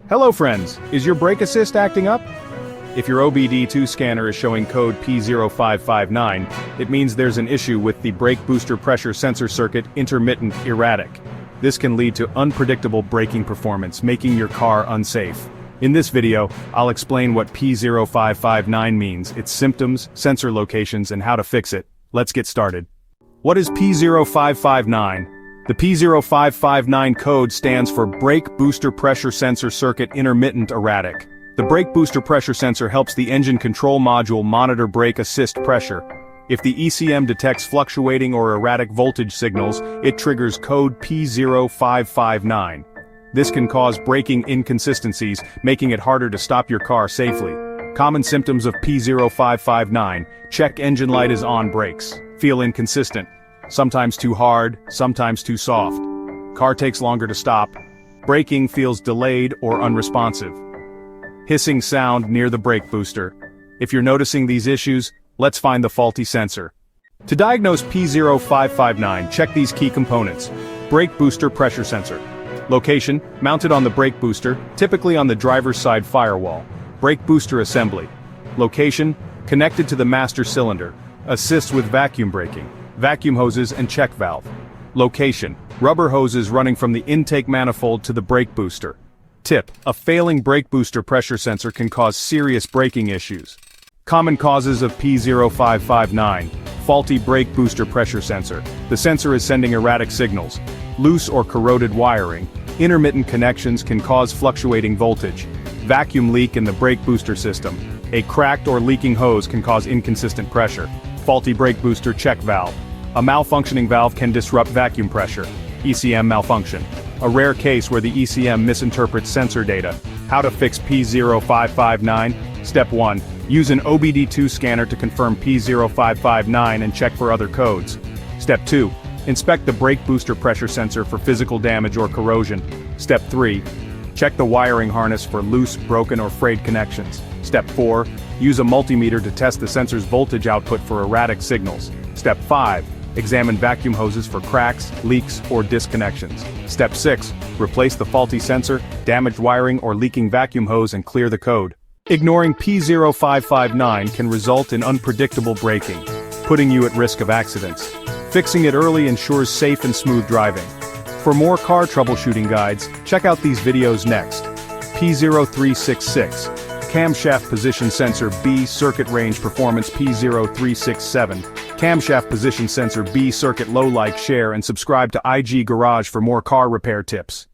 Hello friends, is your brake assist acting up? If your obd2 scanner is showing code P0559, it means there's an issue with the brake booster pressure sensor circuit intermittent erratic. This can lead to unpredictable braking performance, making your car unsafe. In this video, I'll explain what P0559 means, its symptoms, sensor locations, and how to fix it. Let's get started. What is P0559? The P0559 code stands for Brake Booster Pressure Sensor Circuit Intermittent Erratic. The brake booster pressure sensor helps the engine control module monitor brake assist pressure. If the ECM detects fluctuating or erratic voltage signals, it triggers code P0559. This can cause braking inconsistencies, making it harder to stop your car safely. Common symptoms of P0559: check engine light is on, brakes feel inconsistent, sometimes too hard, sometimes too soft. Car takes longer to stop. Braking feels delayed or unresponsive. Hissing sound near the brake booster. If you're noticing these issues, let's find the faulty sensor. To diagnose P0559, check these key components. Brake booster pressure sensor. Location, mounted on the brake booster, typically on the driver's side firewall. Brake booster assembly. Location, connected to the master cylinder. Assists with vacuum braking. Vacuum hoses and check valve. Location, rubber hoses running from the intake manifold to the brake booster. Tip, a failing brake booster pressure sensor can cause serious braking issues. Common causes of P0559. Faulty brake booster pressure sensor. The sensor is sending erratic signals. Loose or corroded wiring. Intermittent connections can cause fluctuating voltage. Vacuum leak in the brake booster system. A cracked or leaking hose can cause inconsistent pressure. Faulty brake booster check valve. A malfunctioning valve can disrupt vacuum pressure. ECM malfunction. A rare case where the ECM misinterprets sensor data. How to fix P0559? Step 1. Use an obd2 scanner to confirm P0559 and check for other codes. Step 2. Inspect the brake booster pressure sensor for physical damage or corrosion. Step 3. Check the wiring harness for loose, broken, or frayed connections. Step 4. Use a multimeter to test the sensor's voltage output for erratic signals. Step 5. Examine vacuum hoses for cracks, leaks, or disconnections. Step 6. Replace the faulty sensor, damaged wiring, or leaking vacuum hose and clear the code. Ignoring P0559 can result in unpredictable braking, putting you at risk of accidents. Fixing it early ensures safe and smooth driving. For more car troubleshooting guides, check out these videos next. P0366. Camshaft Position Sensor B Circuit Range Performance. P0367. Camshaft Position Sensor B Circuit. Low, like, share, and subscribe to IG Garage for more car repair tips.